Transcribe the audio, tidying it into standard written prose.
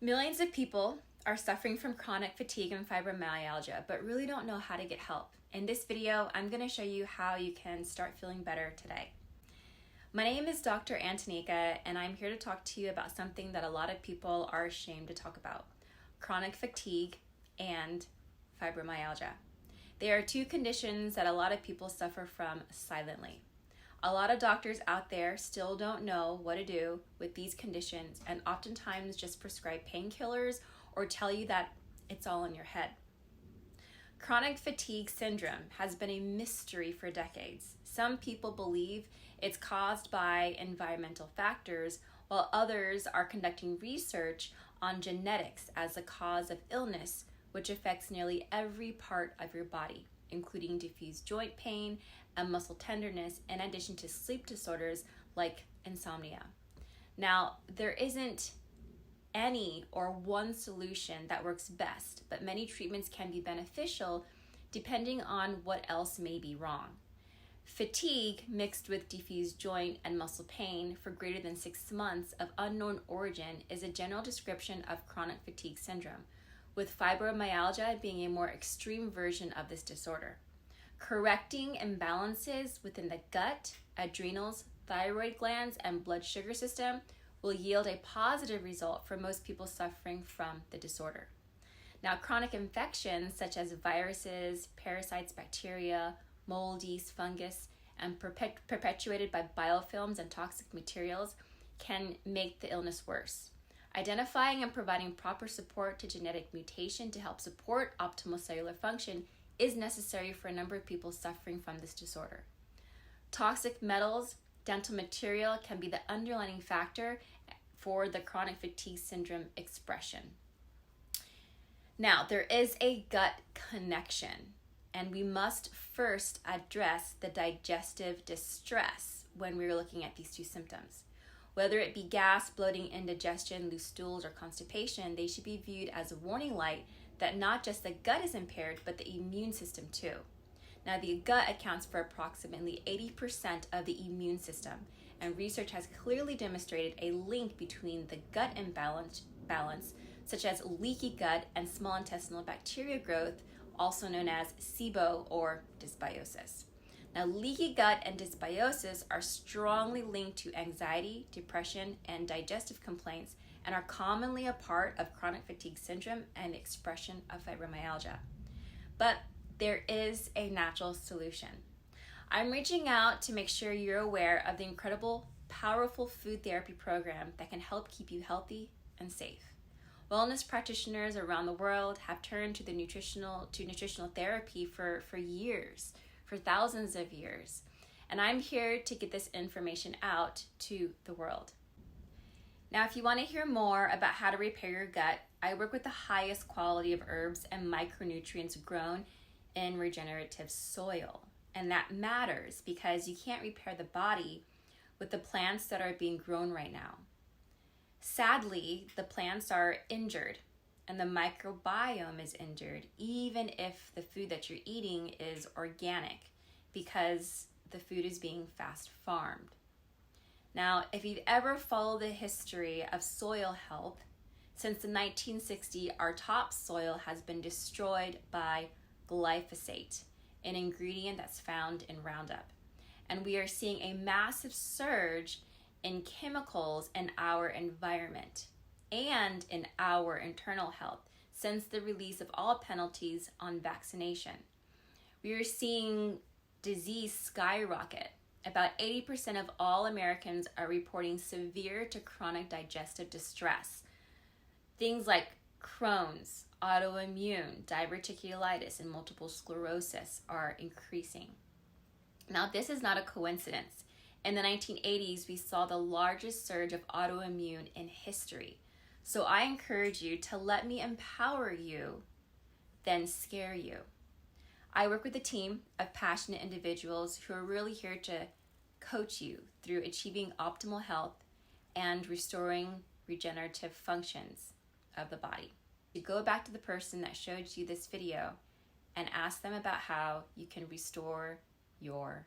Millions of people are suffering from chronic fatigue and fibromyalgia, but really don't know how to get help. In this video, I'm going to show you how you can start feeling better today. My name is Dr. Antonika, and I'm here to talk to you about something that a lot of people are ashamed to talk about: chronic fatigue and fibromyalgia. They are two conditions that a lot of people suffer from silently. A lot of doctors out there still don't know what to do with these conditions and oftentimes just prescribe painkillers or tell you that it's all in your head. Chronic fatigue syndrome has been a mystery for decades. Some people believe it's caused by environmental factors, while others are conducting research on genetics as a cause of illness, which affects nearly every part of your body, including diffuse joint pain and muscle tenderness, in addition to sleep disorders like insomnia. Now, there isn't any or one solution that works best, but many treatments can be beneficial depending on what else may be wrong. Fatigue mixed with diffuse joint and muscle pain for greater than 6 months of unknown origin is a general description of chronic fatigue syndrome, with fibromyalgia being a more extreme version of this disorder. Correcting imbalances within the gut, adrenals, thyroid glands, and blood sugar system will yield a positive result for most people suffering from the disorder. Now, chronic infections such as viruses, parasites, bacteria, mold, yeast, fungus, and perpetuated by biofilms and toxic materials can make the illness worse. Identifying and providing proper support to genetic mutation to help support optimal cellular function is necessary for a number of people suffering from this disorder. Toxic metals, dental material can be the underlying factor for the chronic fatigue syndrome expression. Now, there is a gut connection, and we must first address the digestive distress when we're looking at these two symptoms. Whether it be gas, bloating, indigestion, loose stools, or constipation, they should be viewed as a warning light that not just the gut is impaired, but the immune system too. Now, the gut accounts for approximately 80% of the immune system, and research has clearly demonstrated a link between the gut imbalance, such as leaky gut and small intestinal bacterial growth, also known as SIBO or dysbiosis. Now, leaky gut and dysbiosis are strongly linked to anxiety, depression, and digestive complaints, and are commonly a part of chronic fatigue syndrome and the expression of fibromyalgia. But there is a natural solution. I'm reaching out to make sure you're aware of the incredible, powerful food therapy program that can help keep you healthy and safe. Wellness practitioners around the world have turned to nutritional therapy for years, for thousands of years. And I'm here to get this information out to the world. Now, if you want to hear more about how to repair your gut, I work with the highest quality of herbs and micronutrients grown in regenerative soil. And that matters because you can't repair the body with the plants that are being grown right now. Sadly, the plants are injured and the microbiome is injured, even if the food that you're eating is organic, because the food is being fast farmed. Now, if you've ever followed the history of soil health, since the 1960s, our topsoil has been destroyed by glyphosate, an ingredient that's found in Roundup. And we are seeing a massive surge in chemicals in our environment and in our internal health since the release of all penalties on vaccination. We are seeing disease skyrocket. About 80% of all Americans are reporting severe to chronic digestive distress. Things like Crohn's, autoimmune, diverticulitis, and multiple sclerosis are increasing. Now, this is not a coincidence. In the 1980s, we saw the largest surge of autoimmune in history. So I encourage you to let me empower you, then scare you. I work with a team of passionate individuals who are really here to coach you through achieving optimal health and restoring regenerative functions of the body. You go back to the person that showed you this video and ask them about how you can restore your